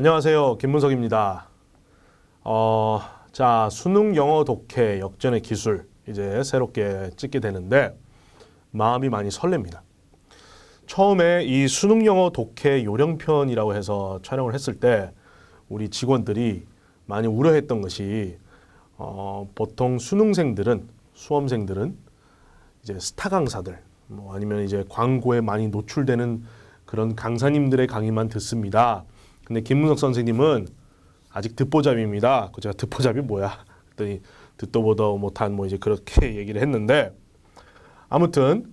안녕하세요. 김문석입니다. 자, 수능 영어 독해 역전의 기술 이제 새롭게 찍게 되는데 마음이 많이 설렙니다. 처음에 이 수능 영어 독해 요령편이라고 해서 촬영을 했을 때 우리 직원들이 많이 우려했던 것이 보통 수험생들은 이제 스타 강사들 뭐 아니면 이제 광고에 많이 노출되는 그런 강사님들의 강의만 듣습니다. 근데 김문석 선생님은 아직 듣보잡입니다. 제가 듣보잡이 뭐야? 그랬더니 듣도 보도 못한 뭐 이제 그렇게 얘기를 했는데 아무튼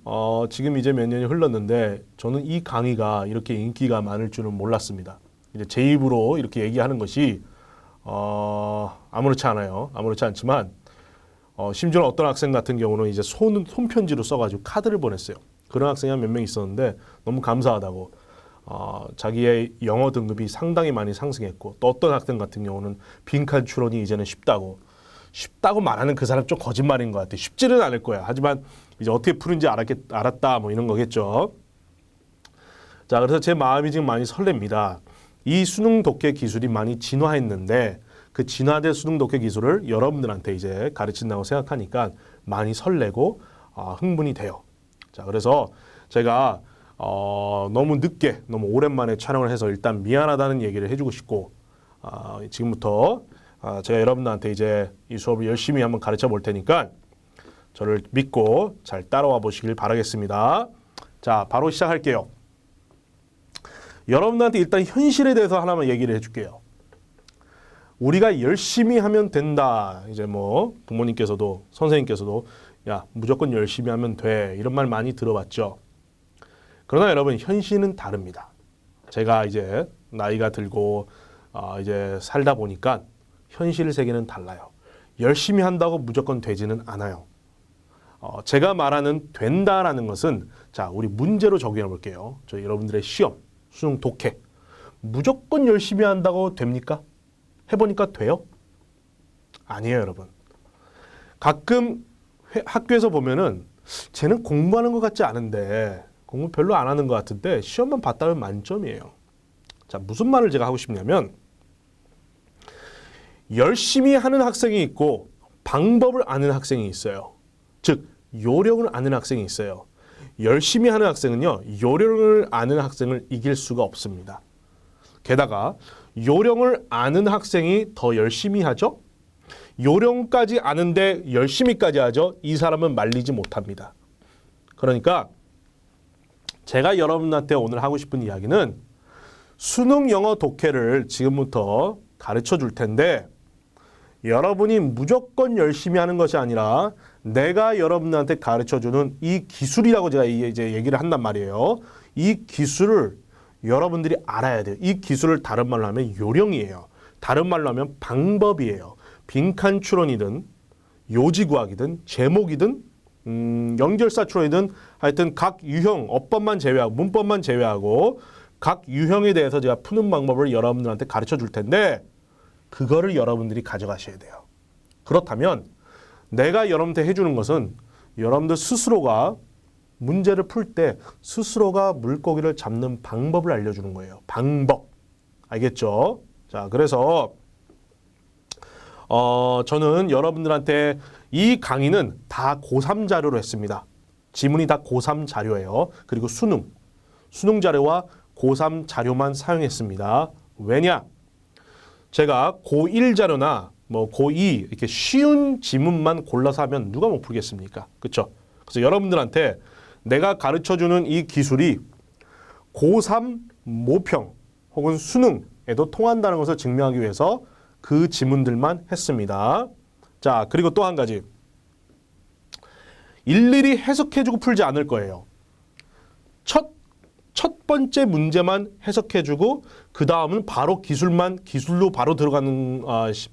지금 이제 몇 년이 흘렀는데 저는 이 강의가 이렇게 인기가 많을 줄은 몰랐습니다. 이제 제 입으로 이렇게 얘기하는 것이 아무렇지 않아요. 아무렇지 않지만 심지어 어떤 학생 같은 경우는 이제 손편지로 써가지고 카드를 보냈어요. 그런 학생이 한 몇 명 있었는데 너무 감사하다고. 자기의 영어 등급이 상당히 많이 상승했고 또 어떤 학생 같은 경우는 빈칸 추론이 이제는 쉽다고 말하는 그 사람 좀 거짓말인 것 같아. 쉽지는 않을 거야. 하지만 이제 어떻게 푸는지 알았다 뭐 이런 거겠죠. 자, 그래서 제 마음이 지금 많이 설렙니다. 이 수능 독해 기술이 많이 진화했는데 그 진화된 수능 독해 기술을 여러분들한테 이제 가르친다고 생각하니까 많이 설레고 흥분이 돼요. 자, 그래서 제가 너무 늦게, 너무 오랜만에 촬영을 해서 일단 미안하다는 얘기를 해주고 싶고 지금부터 제가 여러분들한테 이제 이 수업을 열심히 한번 가르쳐 볼 테니까 저를 믿고 잘 따라와 보시길 바라겠습니다. 자, 바로 시작할게요. 여러분들한테 일단 현실에 대해서 하나만 얘기를 해줄게요. 우리가 열심히 하면 된다. 이제 뭐 부모님께서도 선생님께서도 야, 무조건 열심히 하면 돼. 이런 말 많이 들어봤죠. 그러나 여러분 현실은 다릅니다. 제가 이제 나이가 들고 이제 살다 보니까 현실 세계는 달라요. 열심히 한다고 무조건 되지는 않아요. 제가 말하는 된다라는 것은 자, 우리 문제로 적용해 볼게요. 저 여러분들의 시험, 수능 독해 무조건 열심히 한다고 됩니까? 해보니까 돼요? 아니에요, 여러분. 가끔 학교에서 보면은 쟤는 공부하는 것 같지 않은데 공부 별로 안 하는 것 같은데 시험만 봤다면 만점이에요. 자, 무슨 말을 제가 하고 싶냐면 열심히 하는 학생이 있고 방법을 아는 학생이 있어요. 즉 요령을 아는 학생이 있어요. 열심히 하는 학생은요, 요령을 아는 학생을 이길 수가 없습니다. 게다가 요령을 아는 학생이 더 열심히 하죠. 요령까지 아는데 열심히까지 하죠. 이 사람은 말리지 못합니다. 그러니까 제가 여러분한테 오늘 하고 싶은 이야기는 수능 영어 독해를 지금부터 가르쳐 줄 텐데 여러분이 무조건 열심히 하는 것이 아니라 내가 여러분한테 가르쳐 주는 이 기술이라고 제가 이제 얘기를 한단 말이에요. 이 기술을 여러분들이 알아야 돼요. 이 기술을 다른 말로 하면 요령이에요. 다른 말로 하면 방법이에요. 빈칸 추론이든 요지구하기든 제목이든 연결사 추론이든 하여튼 각 유형, 어법만 제외하고 문법만 제외하고 각 유형에 대해서 제가 푸는 방법을 여러분들한테 가르쳐 줄 텐데 그거를 여러분들이 가져가셔야 돼요. 그렇다면 내가 여러분한테 해주는 것은 여러분들 스스로가 문제를 풀 때 스스로가 물고기를 잡는 방법을 알려주는 거예요. 방법. 알겠죠? 자, 그래서 저는 여러분들한테 이 강의는 다 고3 자료로 했습니다. 지문이 다 고3 자료예요. 그리고 수능 자료와 고3 자료만 사용했습니다. 왜냐? 제가 고1 자료나 뭐 고2 이렇게 쉬운 지문만 골라서 하면 누가 못 풀겠습니까? 그렇죠? 그래서 여러분들한테 내가 가르쳐주는 이 기술이 고3 모평 혹은 수능에도 통한다는 것을 증명하기 위해서 그 지문들만 했습니다. 자, 그리고 또 한 가지. 일일이 해석해주고 풀지 않을 거예요. 첫 번째 문제만 해석해주고 그 다음은 바로 기술로 바로 들어가는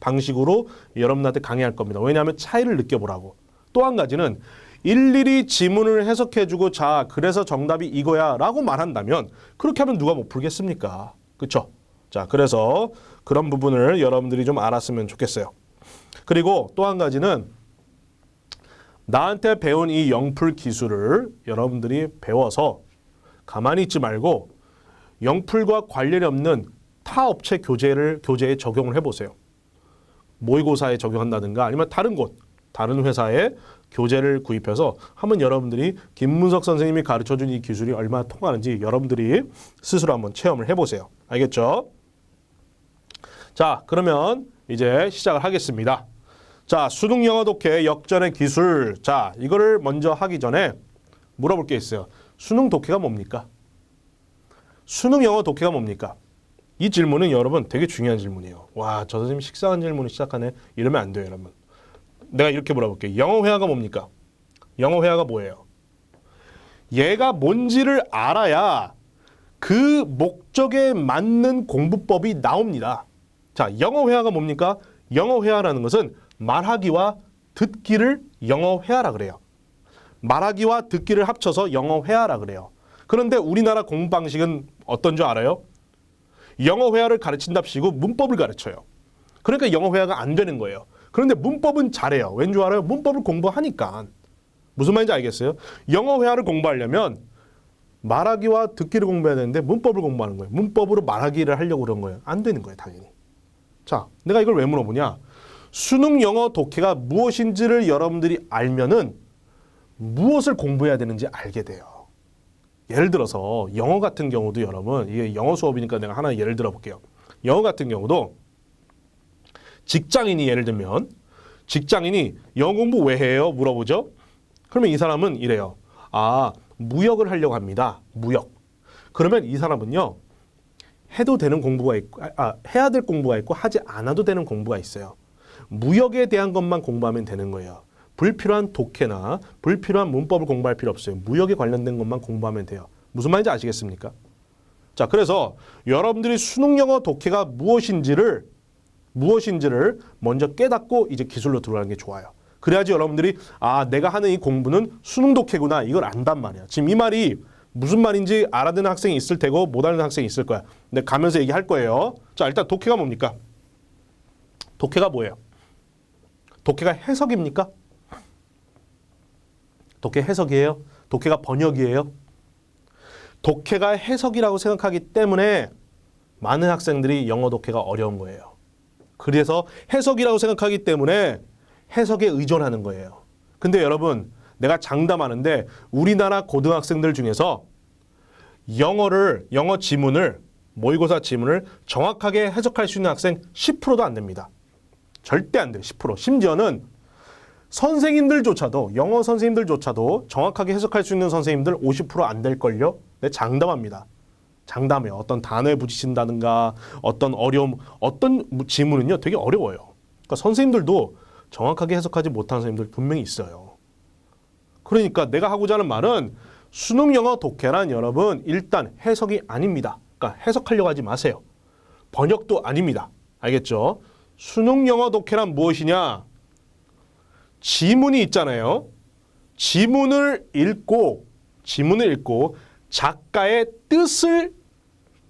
방식으로 여러분한테 강의할 겁니다. 왜냐하면 차이를 느껴보라고. 또 한 가지는 일일이 지문을 해석해주고 자, 그래서 정답이 이거야 라고 말한다면 그렇게 하면 누가 못 풀겠습니까? 그렇죠? 자, 그래서 그런 부분을 여러분들이 좀 알았으면 좋겠어요. 그리고 또 한 가지는 나한테 배운 이 영풀 기술을 여러분들이 배워서 가만히 있지 말고 영풀과 관련이 없는 타 업체 교재에 적용을 해보세요. 모의고사에 적용한다든가 아니면 다른 회사에 교재를 구입해서 한번 여러분들이 김문석 선생님이 가르쳐준 이 기술이 얼마나 통하는지 여러분들이 스스로 한번 체험을 해보세요. 알겠죠? 자, 그러면 이제 시작을 하겠습니다. 자, 수능 영어 독해 역전의 기술. 자, 이거를 먼저 하기 전에 물어볼 게 있어요. 수능 독해가 뭡니까? 수능 영어 독해가 뭡니까? 이 질문은 여러분 되게 중요한 질문이에요. 와, 저 선생님 식상한 질문을 시작하네. 이러면 안 돼요, 여러분. 내가 이렇게 물어볼게요. 영어 회화가 뭡니까? 영어 회화가 뭐예요? 얘가 뭔지를 알아야 그 목적에 맞는 공부법이 나옵니다. 자, 영어 회화가 뭡니까? 영어 회화라는 것은 말하기와 듣기를 영어 회화라 그래요. 말하기와 듣기를 합쳐서 영어 회화라 그래요. 그런데 우리나라 공부 방식은 어떤 줄 알아요? 영어 회화를 가르친답시고 문법을 가르쳐요. 그러니까 영어 회화가 안 되는 거예요. 그런데 문법은 잘해요. 왠 줄 알아요? 문법을 공부하니까. 무슨 말인지 알겠어요? 영어 회화를 공부하려면 말하기와 듣기를 공부해야 되는데 문법을 공부하는 거예요. 문법으로 말하기를 하려고 그런 거예요. 안 되는 거예요, 당연히. 자, 내가 이걸 왜 물어보냐? 수능 영어 독해가 무엇인지를 여러분들이 알면은 무엇을 공부해야 되는지 알게 돼요. 예를 들어서 영어 같은 경우도 여러분, 이게 영어 수업이니까 내가 하나 예를 들어 볼게요. 영어 같은 경우도 직장인이 예를 들면 직장인이 영어 공부 왜 해요? 물어보죠. 그러면 이 사람은 이래요. 아, 무역을 하려고 합니다. 무역. 그러면 이 사람은요. 해도 되는 공부가 있고 해야 될 공부가 있고 하지 않아도 되는 공부가 있어요. 무역에 대한 것만 공부하면 되는 거예요. 불필요한 독해나 불필요한 문법을 공부할 필요 없어요. 무역에 관련된 것만 공부하면 돼요. 무슨 말인지 아시겠습니까? 자, 그래서 여러분들이 수능 영어 독해가 무엇인지를 먼저 깨닫고 이제 기술로 들어가는 게 좋아요. 그래야지 여러분들이 아, 내가 하는 이 공부는 수능 독해구나 이걸 안단 말이야. 지금 이 말이 무슨 말인지 알아듣는 학생이 있을 테고 못 알아듣는 학생이 있을 거야. 근데 가면서 얘기할 거예요. 자, 일단 독해가 뭡니까? 독해가 뭐예요? 독해가 해석입니까? 독해 해석이에요? 독해가 번역이에요? 독해가 해석이라고 생각하기 때문에 많은 학생들이 영어 독해가 어려운 거예요. 그래서 해석이라고 생각하기 때문에 해석에 의존하는 거예요. 근데 여러분, 내가 장담하는데 우리나라 고등학생들 중에서 영어 지문을, 모의고사 지문을 정확하게 해석할 수 있는 학생 10%도 안 됩니다. 절대 안 돼요. 10%. 심지어는 선생님들조차도, 영어 선생님들조차도 정확하게 해석할 수 있는 선생님들 50% 안 될걸요? 네, 장담합니다. 장담해요. 어떤 단어에 부딪힌다든가 어떤 어려움, 어떤 지문은요 되게 어려워요. 그러니까 선생님들도 정확하게 해석하지 못하는 선생님들 분명히 있어요. 그러니까 내가 하고자 하는 말은 수능 영어 독해란 여러분 일단 해석이 아닙니다. 그러니까 해석하려고 하지 마세요. 번역도 아닙니다. 알겠죠? 수능 영어 독해란 무엇이냐? 지문이 있잖아요. 지문을 읽고 작가의 뜻을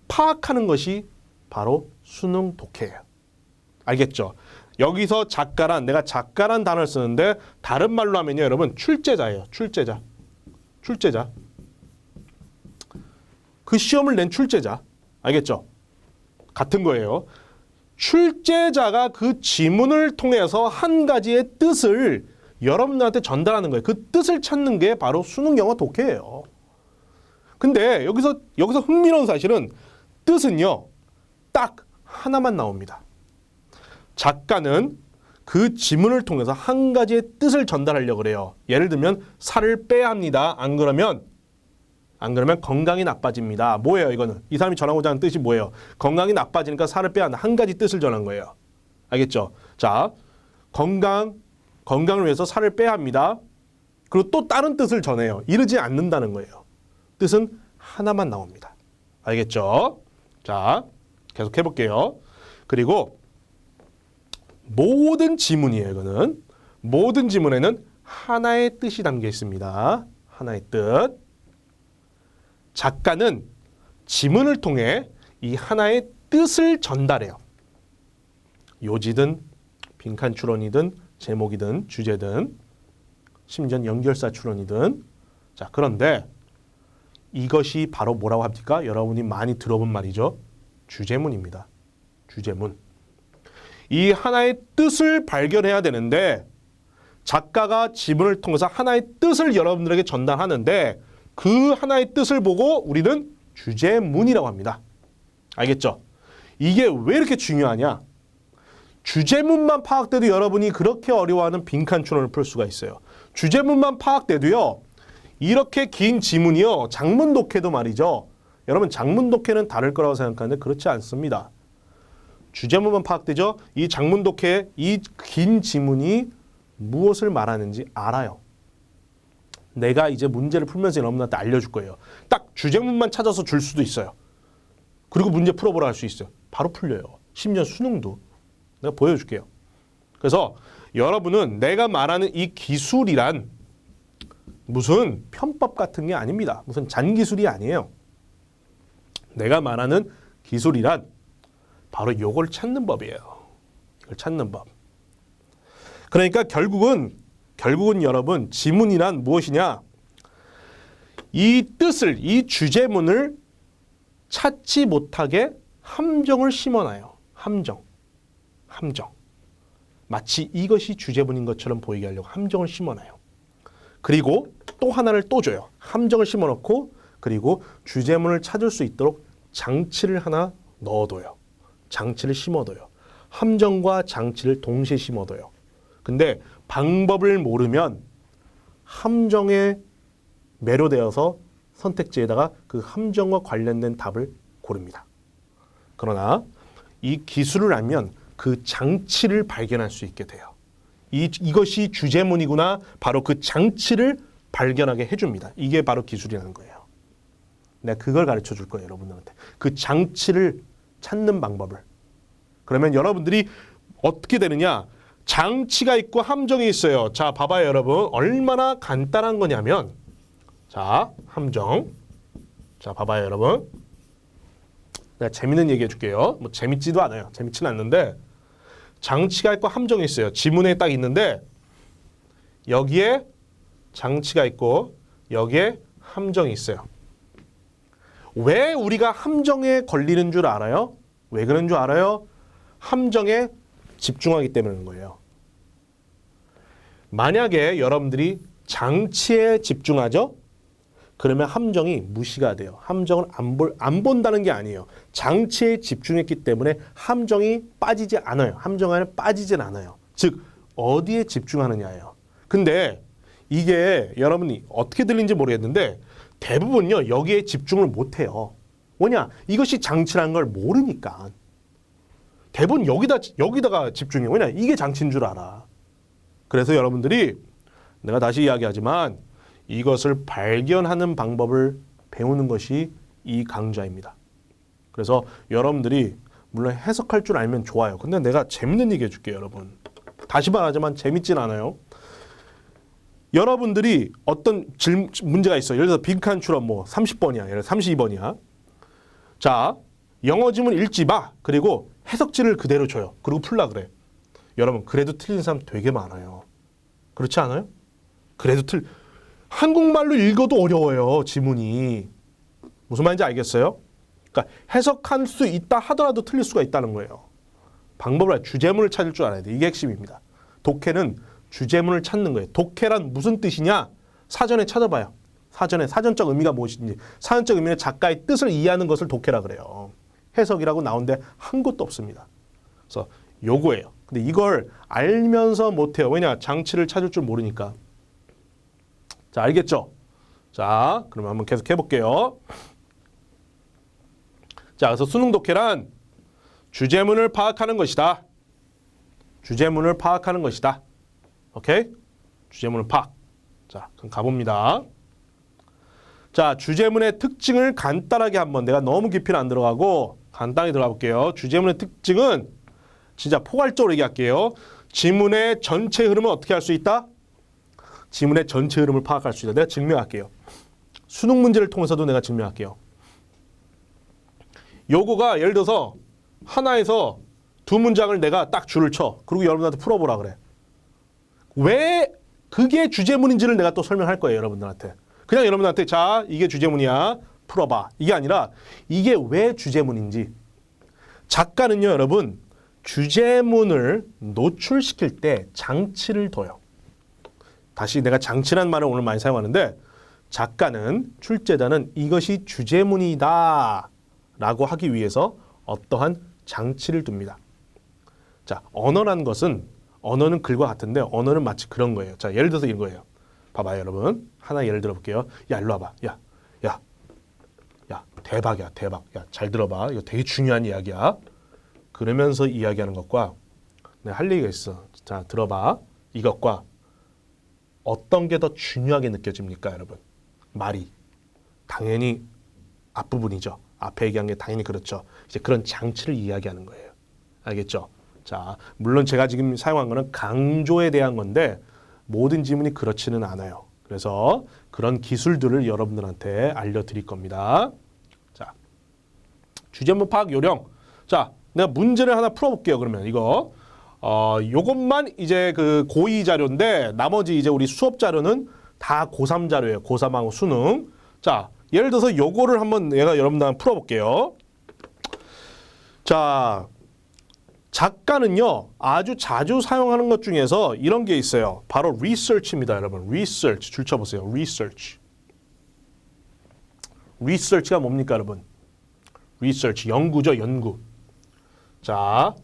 파악하는 것이 바로 수능 독해예요. 알겠죠? 여기서 작가란, 내가 작가란 단어를 쓰는데 다른 말로 하면요, 여러분 출제자예요. 출제자. 그 시험을 낸 출제자. 알겠죠? 같은 거예요. 출제자가 그 지문을 통해서 한 가지의 뜻을 여러분들한테 전달하는 거예요. 그 뜻을 찾는 게 바로 수능 영어 독해예요. 근데 여기서 흥미로운 사실은 뜻은요, 딱 하나만 나옵니다. 작가는 그 지문을 통해서 한 가지의 뜻을 전달하려고 그래요. 예를 들면 살을 빼야 합니다. 안 그러면 건강이 나빠집니다. 뭐예요, 이거는? 이 사람이 전하고자 하는 뜻이 뭐예요? 건강이 나빠지니까 살을 빼야 한다. 한 가지 뜻을 전한 거예요. 알겠죠? 자, 건강을 위해서 살을 빼야 합니다. 그리고 또 다른 뜻을 전해요. 이르지 않는다는 거예요. 뜻은 하나만 나옵니다. 알겠죠? 자, 계속 해볼게요. 그리고 모든 지문이에요, 이거는. 모든 지문에는 하나의 뜻이 담겨 있습니다. 하나의 뜻. 작가는 지문을 통해 이 하나의 뜻을 전달해요. 요지든 빈칸 추론이든 제목이든 주제든 심지어 연결사 추론이든. 자, 그런데 이것이 바로 뭐라고 합니까? 여러분이 많이 들어본 말이죠. 주제문입니다. 주제문. 이 하나의 뜻을 발견해야 되는데 작가가 지문을 통해서 하나의 뜻을 여러분들에게 전달하는데 그 하나의 뜻을 보고 우리는 주제문이라고 합니다. 알겠죠? 이게 왜 이렇게 중요하냐? 주제문만 파악돼도 여러분이 그렇게 어려워하는 빈칸 추론을 풀 수가 있어요. 주제문만 파악돼도요. 이렇게 긴 지문이요. 장문 독해도 말이죠. 여러분 장문 독해는 다를 거라고 생각하는데 그렇지 않습니다. 주제문만 파악되죠. 이 장문 독해의 이 긴 지문이 무엇을 말하는지 알아요. 내가 이제 문제를 풀면서 여러분한테 알려줄 거예요. 딱 주제문만 찾아서 줄 수도 있어요. 그리고 문제 풀어보라 할 수 있어요. 바로 풀려요. 심지어 수능도. 내가 보여줄게요. 그래서 여러분은 내가 말하는 이 기술이란 무슨 편법 같은 게 아닙니다. 무슨 잔기술이 아니에요. 내가 말하는 기술이란 바로 요걸 찾는 법이에요. 이걸 찾는 법. 그러니까 결국은 여러분 지문이란 무엇이냐? 이 뜻을, 이 주제문을 찾지 못하게 함정을 심어놔요. 함정. 마치 이것이 주제문인 것처럼 보이게 하려고 함정을 심어놔요. 그리고 또 하나를 또 줘요. 함정을 심어놓고 그리고 주제문을 찾을 수 있도록 장치를 하나 넣어둬요. 장치를 심어둬요. 함정과 장치를 동시에 심어둬요. 근데 방법을 모르면 함정에 매료되어서 선택지에다가 그 함정과 관련된 답을 고릅니다. 그러나 이 기술을 알면 그 장치를 발견할 수 있게 돼요. 이것이 주제문이구나. 바로 그 장치를 발견하게 해줍니다. 이게 바로 기술이라는 거예요. 내가 그걸 가르쳐 줄 거예요. 여러분들한테. 그 장치를 찾는 방법을. 그러면 여러분들이 어떻게 되느냐. 장치가 있고 함정이 있어요. 자, 봐봐요, 여러분. 얼마나 간단한 거냐면 자, 함정. 자, 봐봐요, 여러분. 내가 재밌는 얘기 해줄게요. 뭐 재밌지도 않아요. 재밌지는 않는데 장치가 있고 함정이 있어요. 지문에 딱 있는데 여기에 장치가 있고 여기에 함정이 있어요. 왜 우리가 함정에 걸리는 줄 알아요? 왜 그런 줄 알아요? 함정에 집중하기 때문인 거예요. 만약에 여러분들이 장치에 집중하죠? 그러면 함정이 무시가 돼요. 함정을 안 본다는 게 아니에요. 장치에 집중했기 때문에 함정이 빠지지 않아요. 함정 안에 빠지진 않아요. 즉 어디에 집중하느냐예요. 근데 이게 여러분이 어떻게 들리는지 모르겠는데 대부분요 여기에 집중을 못해요. 뭐냐? 이것이 장치라는 걸 모르니까. 대부분 여기다가 집중해요. 왜냐? 이게 장치인 줄 알아. 그래서 여러분들이 내가 다시 이야기하지만 이것을 발견하는 방법을 배우는 것이 이 강좌입니다. 그래서 여러분들이 물론 해석할 줄 알면 좋아요. 근데 내가 재밌는 얘기 해줄게요, 여러분. 다시 말하지만 재밌진 않아요. 여러분들이 어떤 문제가 있어요. 예를 들어서 빈칸 추론 뭐 30번이야. 예를 들어 32번이야. 자, 영어 지문 읽지 마. 그리고 해석지를 그대로 줘요. 그리고 풀라 그래. 여러분, 그래도 틀린 사람 되게 많아요. 그렇지 않아요? 그래도 한국말로 읽어도 어려워요, 지문이. 무슨 말인지 알겠어요? 그러니까 해석할 수 있다 하더라도 틀릴 수가 있다는 거예요. 방법을 주제문을 찾을 줄 알아야 돼. 이게 핵심입니다. 독해는 주제문을 찾는 거예요. 독해란 무슨 뜻이냐? 사전에 찾아봐요. 사전적 의미가 무엇인지. 사전적 의미는 작가의 뜻을 이해하는 것을 독해라 그래요. 해석이라고 나오는데 한 곳도 없습니다. 그래서 요거예요. 근데 이걸 알면서 못해요. 왜냐? 장치를 찾을 줄 모르니까. 자, 알겠죠? 자, 그러면 한번 계속 해볼게요. 자, 그래서 수능 독해란 주제문을 파악하는 것이다. 주제문을 파악하는 것이다. 오케이? 주제문을 파악. 자, 그럼 가봅니다. 자, 주제문의 특징을 간단하게 한번 내가 너무 깊이는 안 들어가고 간단히 들어가 볼게요. 주제문의 특징은 진짜 포괄적으로 얘기할게요. 지문의 전체 흐름을 어떻게 할 수 있다? 지문의 전체 흐름을 파악할 수 있다. 내가 증명할게요. 수능 문제를 통해서도 내가 증명할게요. 요거가 예를 들어서 하나에서 두 문장을 내가 딱 줄을 쳐. 그리고 여러분한테 풀어보라 그래. 왜 그게 주제문인지를 내가 또 설명할 거예요. 여러분들한테. 그냥 여러분한테 자, 이게 주제문이야. 풀어봐. 이게 아니라 이게 왜 주제문인지 작가는요, 여러분, 주제문을 노출시킬 때 장치를 둬요. 다시 내가 장치란 말을 오늘 많이 사용하는데 작가는, 출제자는 이것이 주제문이다 라고 하기 위해서 어떠한 장치를 둡니다. 자, 언어란 것은, 언어는 글과 같은데 언어는 마치 그런 거예요. 자, 예를 들어서 이거예요. 봐봐요, 여러분. 하나 예를 들어 볼게요. 야, 일로 와봐. 야, 대박이야, 대박. 야, 잘 들어봐. 이거 되게 중요한 이야기야. 그러면서 이야기하는 것과 내가 할 얘기가 있어. 자, 들어봐. 이것과 어떤 게 더 중요하게 느껴집니까, 여러분? 말이. 당연히 앞부분이죠. 앞에 얘기한 게 당연히 그렇죠. 이제 그런 장치를 이야기하는 거예요. 알겠죠? 자, 물론 제가 지금 사용한 거는 강조에 대한 건데 모든 지문이 그렇지는 않아요. 그래서 그런 기술들을 여러분들한테 알려드릴 겁니다. 자, 주제문 파악 요령. 자, 내가 문제를 하나 풀어볼게요. 그러면 이거 요것만 이제 그 고2 자료인데 나머지 이제 우리 수업 자료는 다 고3 자료예요. 고3하고 수능. 자, 예를 들어서 요거를 한번 내가 여러분들한테 풀어볼게요. 자, 작가는요, 아주 자주 사용하는 것 중에서 이런 게 있어요. 바로 research입니다, 여러분. research, 줄쳐보세요. research. research가 뭡니까, 여러분? research, 연구죠, 연구. 자,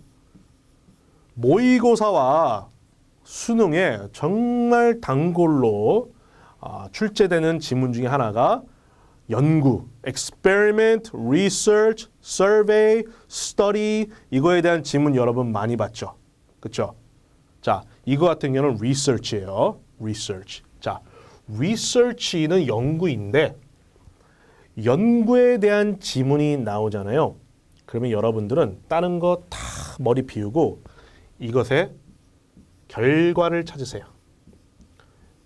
모의고사와 수능에 정말 단골로 출제되는 지문 중에 하나가 연구, experiment, research, survey, study 이거에 대한 지문 여러분 많이 봤죠? 그렇죠? 자, 이거 같은 경우는 research예요. research. 자, research는 연구인데 연구에 대한 지문이 나오잖아요. 그러면 여러분들은 다른 거 다 머리 비우고 이것의 결과를 찾으세요.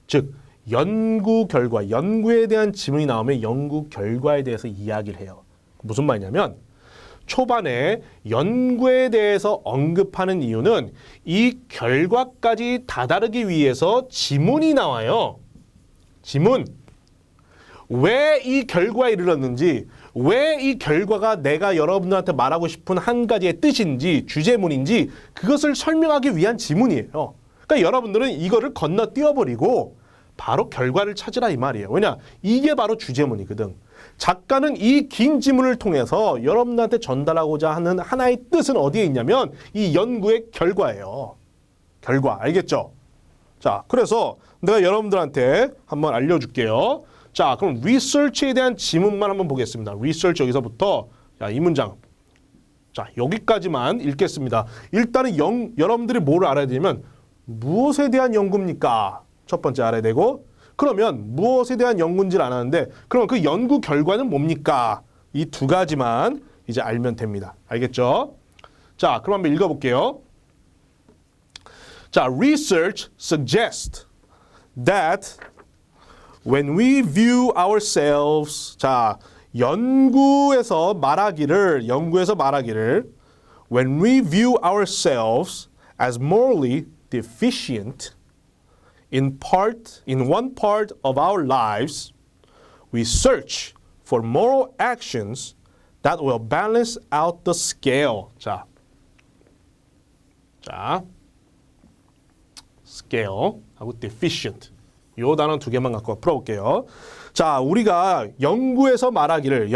즉, 연구 결과, 연구에 대한 지문이 나오면 연구 결과에 대해서 이야기를 해요. 무슨 말이냐면 초반에 연구에 대해서 언급하는 이유는 이 결과까지 다다르기 위해서 지문이 나와요. 지문. 왜 이 결과에 이르렀는지, 왜 이 결과가 내가 여러분들한테 말하고 싶은 한 가지의 뜻인지, 주제문인지 그것을 설명하기 위한 지문이에요. 그러니까 여러분들은 이거를 건너뛰어버리고 바로 결과를 찾으라 이 말이에요. 왜냐? 이게 바로 주제문이거든. 작가는 이 긴 지문을 통해서 여러분들한테 전달하고자 하는 하나의 뜻은 어디에 있냐면 이 연구의 결과예요. 결과. 알겠죠? 자, 그래서 내가 여러분들한테 한번 알려줄게요. 자, 그럼 research에 대한 지문만 한번 보겠습니다. research 여기서부터 자, 이 문장. 자, 여기까지만 읽겠습니다. 일단은 여러분들이 뭘 알아야 되냐면 무엇에 대한 연구입니까? 첫 번째 알아야 되고, 그러면 무엇에 대한 연구인지를 안 하는데 그럼 그 연구 결과는 뭡니까? 이 두 가지만 이제 알면 됩니다. 알겠죠? 자, 그럼 한번 읽어볼게요. 자, research suggests that when we view ourselves, 자, 연구에서 말하기를 when we view ourselves as morally deficient in one part of our lives, we search for moral actions that will balance out the scale. 자, scale 하고 deficient. 요 단어 두 개만 갖고 풀어볼게요. 자, 우리가 연구에서 말하기를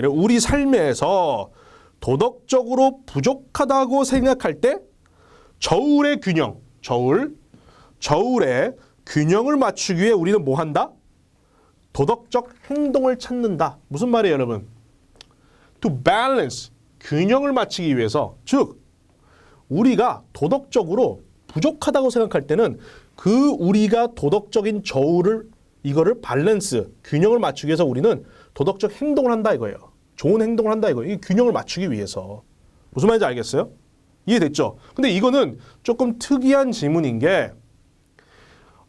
우리 삶에서 도덕적으로 부족하다고 생각할 때 저울의 균형을 맞추기 위해 우리는 뭐 한다? 도덕적 행동을 찾는다. 무슨 말이에요, 여러분? To balance, 균형을 맞추기 위해서, 즉 우리가 도덕적으로 부족하다고 생각할 때는 그 우리가 도덕적인 이거를 밸런스, 균형을 맞추기 위해서 우리는 도덕적 행동을 한다 이거예요. 좋은 행동을 한다 이거예요. 이 균형을 맞추기 위해서. 무슨 말인지 알겠어요? 이해됐죠? 근데 이거는 조금 특이한 지문인 게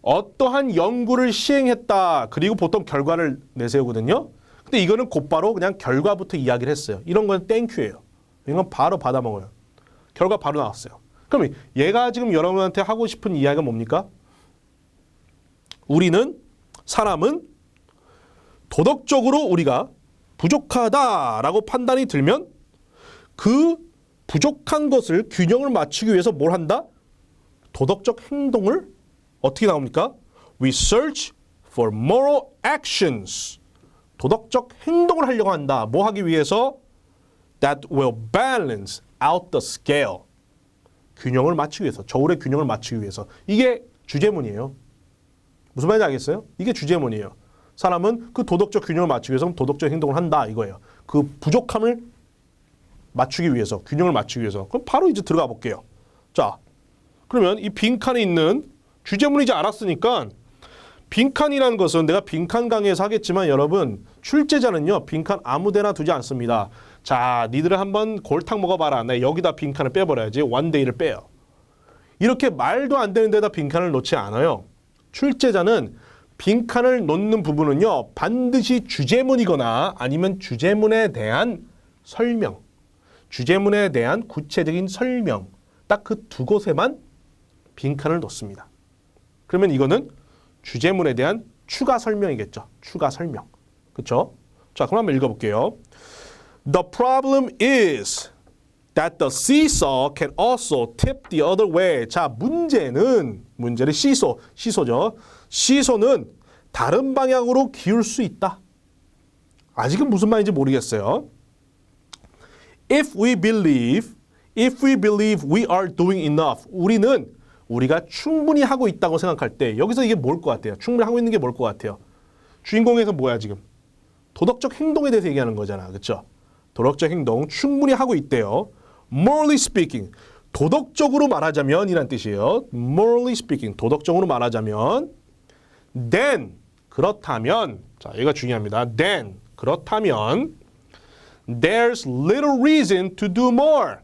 어떠한 연구를 시행했다. 그리고 보통 결과를 내세우거든요. 근데 이거는 곧바로 그냥 결과부터 이야기를 했어요. 이런 건 땡큐예요. 이건 바로 받아먹어요. 결과 바로 나왔어요. 그럼 얘가 지금 여러분한테 하고 싶은 이야기가 뭡니까? 사람은 도덕적으로 우리가 부족하다라고 판단이 들면 그 부족한 것을 균형을 맞추기 위해서 뭘 한다? 도덕적 행동을 어떻게 나옵니까? We search for moral actions. 도덕적 행동을 하려고 한다. 뭐 하기 위해서? That will balance out the scale. 균형을 맞추기 위해서, 저울의 균형을 맞추기 위해서. 이게 주제문이에요. 무슨 말인지 알겠어요? 이게 주제문이에요. 사람은 그 도덕적 균형을 맞추기 위해서 도덕적 행동을 한다 이거예요. 그 부족함을 맞추기 위해서, 균형을 맞추기 위해서. 그럼 바로 이제 들어가 볼게요. 자, 그러면 이 빈칸에 있는 주제문이지 알았으니까 빈칸이라는 것은 내가 빈칸 강의에서 하겠지만 여러분 출제자는요 빈칸 아무데나 두지 않습니다. 자, 니들 한번 골탕 먹어봐라. 나 여기다 빈칸을 빼버려야지. 원데이를 빼요. 이렇게 말도 안 되는 데다 빈칸을 놓지 않아요. 출제자는 빈칸을 놓는 부분은요 반드시 주제문이거나 아니면 주제문에 대한 설명, 주제문에 대한 구체적인 설명, 딱 그 두 곳에만 빈칸을 놓습니다. 그러면 이거는 주제문에 대한 추가 설명이겠죠. 추가 설명. 그렇죠? 자, 그럼 한번 읽어볼게요. The problem is that the seesaw can also tip the other way. 자, 문제는 시소죠. 시소는 다른 방향으로 기울 수 있다. 아직은 무슨 말인지 모르겠어요. If we believe we are doing enough. 우리가 충분히 하고 있다고 생각할 때 여기서 이게 뭘 것 같아요? 충분히 하고 있는 게 뭘 것 같아요? 주인공에서 뭐야 지금? 도덕적 행동에 대해서 얘기하는 거잖아. 그렇죠? 도덕적 행동 충분히 하고 있대요. Morally speaking. 도덕적으로 말하자면 이란 뜻이에요. Morally speaking. 도덕적으로 말하자면 then 그렇다면 자, 얘가 중요합니다. then 그렇다면 there's little reason to do more.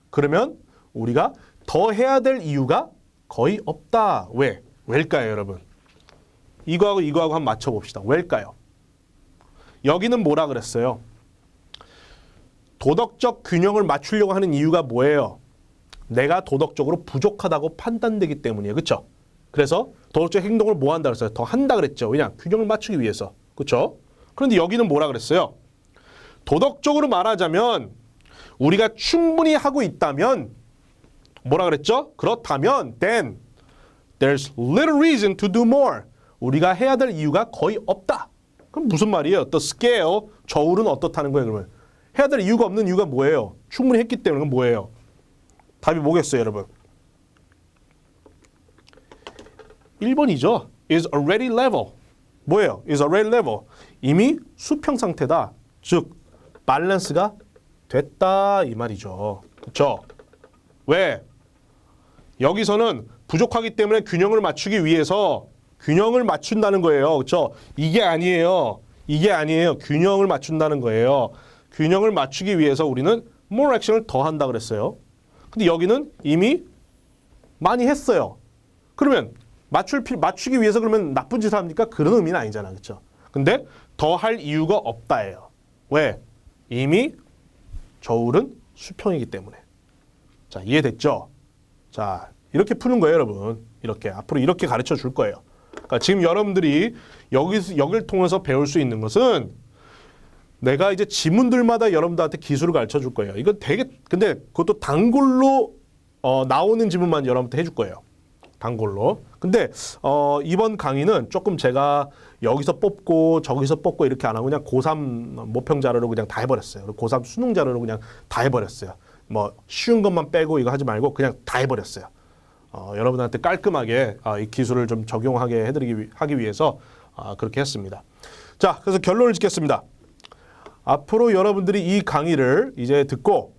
그러면 우리가 더 해야 될 이유가 거의 없다. 왜? 왜일까요, 여러분? 이거하고 한번 맞춰봅시다. 왜일까요? 여기는 뭐라 그랬어요? 도덕적 균형을 맞추려고 하는 이유가 뭐예요? 내가 도덕적으로 부족하다고 판단되기 때문이에요. 그렇죠? 그래서 도덕적 행동을 뭐 한다 그랬어요? 더 한다 그랬죠. 왜냐? 균형을 맞추기 위해서. 그렇죠? 그런데 여기는 뭐라 그랬어요? 도덕적으로 말하자면 우리가 충분히 하고 있다면 뭐라 그랬죠? 그렇다면 then there's little reason to do more. 우리가 해야 될 이유가 거의 없다. 그럼 무슨 말이에요? The scale, 저울은 어떻다는 거예요, 그러면? 해야 될 이유가 없는 이유가 뭐예요? 충분히 했기 때문에 그건 뭐예요? 답이 뭐겠어요, 여러분? 1번이죠. is already level. 뭐예요? is already level. 이미 수평 상태다. 즉, 밸런스가 됐다 이 말이죠. 그렇죠? 왜? 여기서는 부족하기 때문에 균형을 맞추기 위해서 균형을 맞춘다는 거예요. 그렇죠? 이게 아니에요. 균형을 맞춘다는 거예요. 균형을 맞추기 위해서 우리는 more action을 더 한다 그랬어요. 근데 여기는 이미 많이 했어요. 그러면 맞추기 위해서 그러면 나쁜 짓을 합니까? 그런 의미는 아니잖아. 그렇죠? 근데 더 할 이유가 없다예요. 왜? 이미 저울은 수평이기 때문에. 자, 이해됐죠? 자, 이렇게 푸는 거예요, 여러분. 이렇게 앞으로 이렇게 가르쳐 줄 거예요. 그러니까 지금 여러분들이 여기를 통해서 배울 수 있는 것은 내가 이제 지문들마다 여러분들한테 기술을 가르쳐 줄 거예요. 이건 근데 그것도 단골로 나오는 지문만 여러분한테 해줄 거예요. 단골로. 근데 이번 강의는 조금 제가 여기서 뽑고 저기서 뽑고 이렇게 안 하고 그냥 고3 모평 자료로 그냥 다 해버렸어요. 고3 수능 자료로 그냥 다 해버렸어요. 뭐 쉬운 것만 빼고 이거 하지 말고 그냥 다 해버렸어요. 여러분한테 깔끔하게 이 기술을 좀 적용하게 하기 위해서 그렇게 했습니다. 자, 그래서 결론을 짓겠습니다. 앞으로 여러분들이 이 강의를 이제 듣고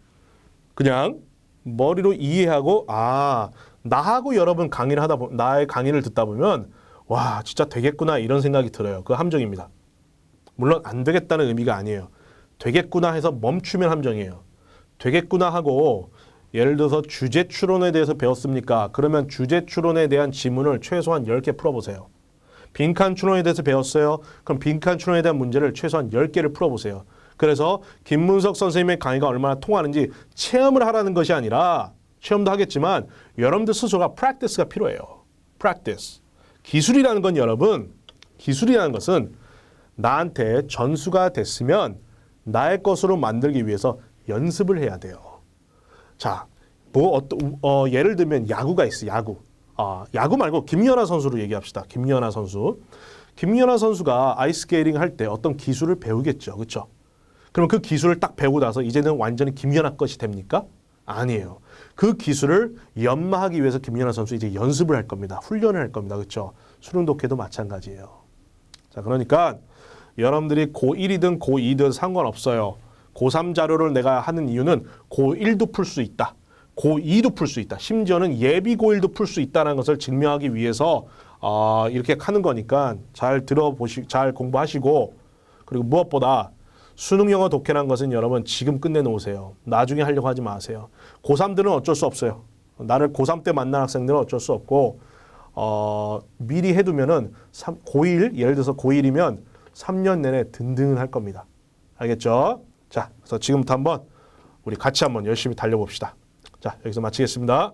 그냥 머리로 이해하고 나하고 여러분 강의를 나의 강의를 듣다 보면 와 진짜 되겠구나 이런 생각이 들어요. 그 함정입니다. 물론 안 되겠다는 의미가 아니에요. 되겠구나 해서 멈추면 함정이에요. 되겠구나 하고 예를 들어서 주제 추론에 대해서 배웠습니까? 그러면 주제 추론에 대한 지문을 최소한 10개 풀어보세요. 빈칸 추론에 대해서 배웠어요? 그럼 빈칸 추론에 대한 문제를 최소한 10개를 풀어보세요. 그래서 김문석 선생님의 강의가 얼마나 통하는지 체험을 하라는 것이 아니라 체험도 하겠지만 여러분들 스스로가 practice가 필요해요. practice. 기술이라는 건 여러분, 기술이라는 것은 나한테 전수가 됐으면 나의 것으로 만들기 위해서 연습을 해야 돼요. 자, 예를 들면 야구가 있어. 야구. 야구 말고 김연아 선수로 얘기합시다. 김연아 선수. 김연아 선수가 아이스케이팅 할 때 어떤 기술을 배우겠죠. 그렇죠? 그럼 그 기술을 딱 배우고 나서 이제는 완전히 김연아 것이 됩니까? 아니에요. 그 기술을 연마하기 위해서 김연아 선수 이제 연습을 할 겁니다. 훈련을 할 겁니다. 그렇죠? 수능 독해도 마찬가지예요. 자, 그러니까 여러분들이 고1이든 고2든 상관없어요. 고3 자료를 내가 하는 이유는 고1도 풀 수 있다. 고2도 풀 수 있다. 심지어는 예비 고1도 풀 수 있다는 것을 증명하기 위해서 이렇게 하는 거니까 잘 공부하시고, 그리고 무엇보다 수능 영어 독해란 것은 여러분 지금 끝내놓으세요. 나중에 하려고 하지 마세요. 고3들은 어쩔 수 없어요. 나를 고3 때 만난 학생들은 어쩔 수 없고, 미리 해두면은 고1, 예를 들어서 고1이면 3년 내내 든든할 겁니다. 알겠죠? 자, 그래서 지금부터 한번 우리 같이 한번 열심히 달려봅시다. 자, 여기서 마치겠습니다.